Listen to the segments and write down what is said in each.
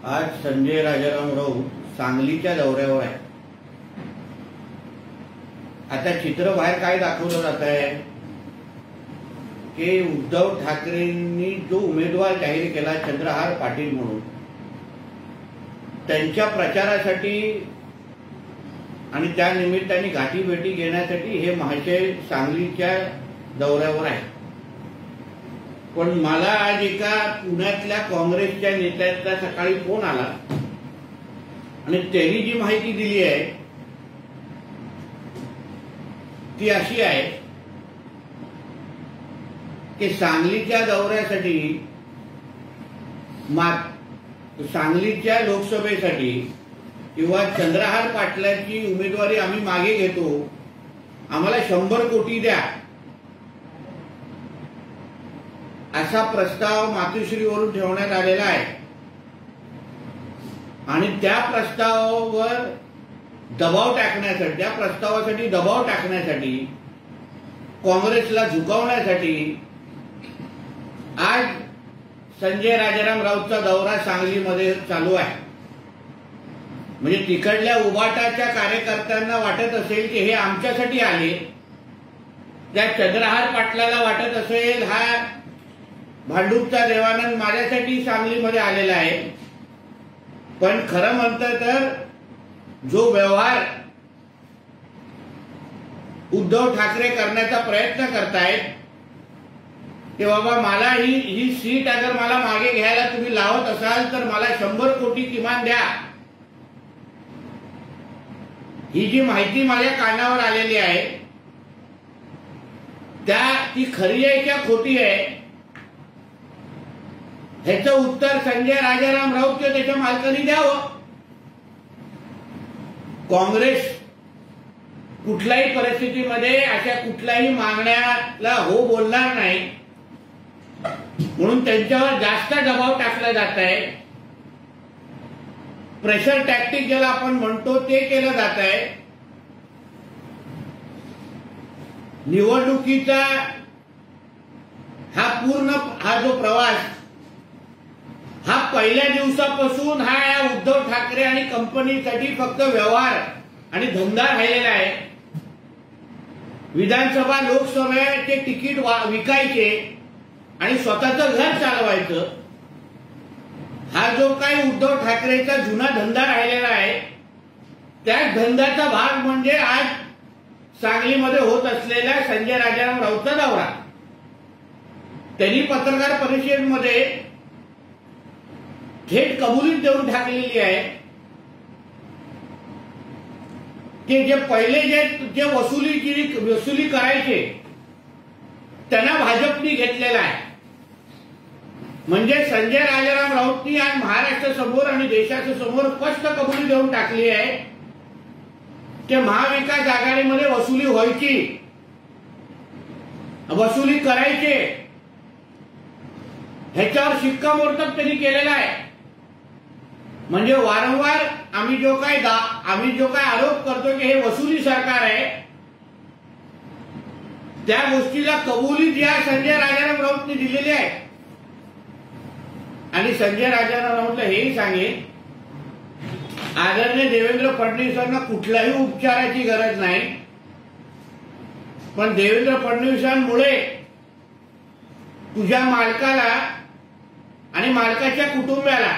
आज संजय राजाराम राऊत सांगलीच्या दौऱ्यावर आहे। आता चित्र बाहेर काय दाखवलं जात आहे की उद्धव ठाकरेंनी जो उमेदवार जाहीर केला चंद्रहार पाटील म्हणून, त्यांच्या प्रचारासाठी आणि त्या निमित्ताने गाठीभेटी घेण्यासाठी हे महाशय सांगलीच्या दौऱ्यावर आहे। पण मला आज एका पुण्यातल्या काँग्रेसच्या नेत्याचा सकाळी फोन आला आणि त्यांनी जी माहिती दिली आहे ती अशी आहे की सांगलीच्या दौऱ्यासाठी सांगलीच्या लोकसभेसाठी किंवा चंद्रहार पाटलांची उमेदवारी आम्ही मागे घेतो, आम्हाला 100 कोटी द्या, असा प्रस्ताव मातोश्रीवरून ठेवण्यात आलेला आहे। आणि त्या प्रस्तावावर दबाव टाकण्यासाठी, त्या प्रस्तावासाठी दबाव टाकण्यासाठी, काँग्रेसला झुकवण्यासाठी आज संजय राजाराम राऊतचा दौरा सांगलीमध्ये चालू आहे। म्हणजे तिकडल्या उबाटाच्या कार्यकर्त्यांना वाटत असेल की हे आमच्यासाठी आले, त्या चंद्रहार पाटलाला वाटत असेल हा भांडूपचा देवानंद माझ्यासाठी सांगलीमध्ये आलेला आहे। पण खरं म्हणतं तर जो व्यवहार उद्धव ठाकरे करण्याचा प्रयत्न करतायत की बाबा मला ही सीट अगर मला मागे घ्यायला तुम्ही लावत असाल तर मला 100 कोटी किमान द्या, ही जी माहिती माझ्या कानावर आलेली आहे ती खरी आहे का खोटी आहे ह्याचं उत्तर संजय राजाराम राऊत किंवा त्याच्या मालकांनी द्यावं। काँग्रेस कुठल्याही परिस्थितीमध्ये अशा कुठल्याही मागण्याला हो बोलणार नाही, म्हणून त्यांच्यावर जास्त दबाव टाकला जात आहे। प्रेशर टॅक्टिक ज्याला आपण म्हणतो ते केलं जात आहे। निवडणुकीचा हा जो प्रवास हा पहिल्या दिवसापासून या उद्धव ठाकरे आणि कंपनीसाठी फक्त व्यवहार आणि धंदा राहिलेला आहे। विधानसभा लोकसभेचे तिकीट विकायचे आणि स्वतःचं घर चालवायचं, हा जो काही उद्धव ठाकरेचा जुना धंदा राहिलेला आहे त्याच धंद्याचा भाग म्हणजे आज सांगलीमध्ये होत असलेला संजय राजाराम राऊतचा दौरा। त्यांनी पत्रकार परिषदेमध्ये थेट कबुलीत देऊन टाकलेली आहे की जे पहिले जे वसुली करायचे त्यांना भाजपनी घेतलेला आहे। म्हणजे संजय राजाराम राऊतनी आज महाराष्ट्रासमोर आणि देशाच्या समोर स्पष्ट कबुली देऊन टाकली आहे की महाविकास आघाडीमध्ये वसुली व्हायची, वसुली करायचे, ह्याच्यावर शिक्कामोर्तब त्यांनी केलेला आहे। म्हणजे वारंवार आम्ही जो काय आरोप करतो की हे वसुली सरकार आहे, त्या गोष्टीला कबुली या संजय राजाराम राऊतने दिलेली आहे। आणि संजय राजाराम राऊतला हेही सांगेल, आदरणीय देवेंद्र फडणवीसांना कुठल्याही उपचाराची गरज नाही, पण देवेंद्र फडणवीसांमुळे तुझ्या मालकाला आणि मालकाच्या कुटुंबाला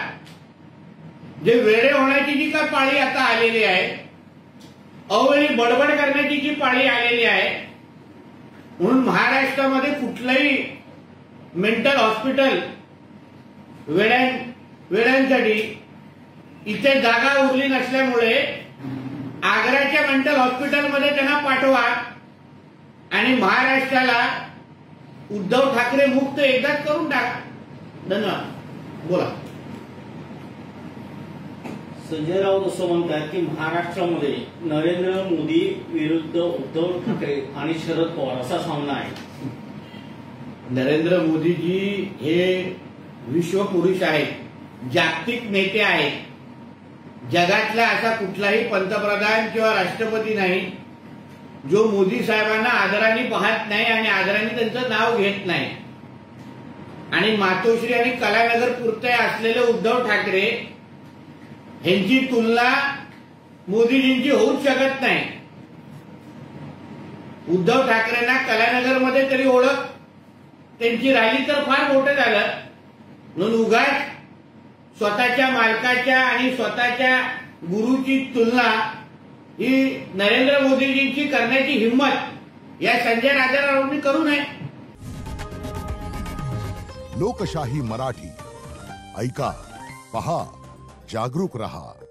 जे वेडे होण्याची जी काय पाळी आता आलेली आहे, अवेळी बडबड करण्याची जी पाळी आलेली आहे, म्हणून महाराष्ट्रामध्ये कुठलंही मेंटल हॉस्पिटल वेड्यांसाठी इथे जागा उरली नसल्यामुळे आग्र्याच्या मेंटल हॉस्पिटलमध्ये त्यांना पाठवा आणि महाराष्ट्राला उद्धव ठाकरे मुक्त एकदाच करून टाका। धन्यवाद। बोला। संजय राऊत असं म्हणतात की महाराष्ट्रामध्ये नरेंद्र मोदी विरुद्ध उद्धव ठाकरे आणि शरद पवार असा सामना आहे। नरेंद्र मोदीजी हे विश्वपुरुष आहेत, जागतिक नेते आहेत। जगातला असा कुठलाही पंतप्रधान किंवा राष्ट्रपती नाही जो मोदी साहेबांना आदराने पाहत नाही आणि आदराने त्यांचं नाव घेत नाही। आणि मातोश्री आणि कलानगर पुरते असलेले उद्धव ठाकरे ह्यांची तुलना मोदीजींची होऊच शकत नाही. उद्धव ठाकरेंना कलानगरमध्ये तरी ओळख त्यांची राहिली तर फार मोठं झालं. म्हणून उगाच स्वतःच्या मालकाच्या आणि स्वतःच्या गुरुची तुलना ही नरेंद्र मोदीजींची करण्याची हिंमत या संजय राजारावांनी करू नये. लोकशाही मराठी ऐका, पहा, जागरूक रहा.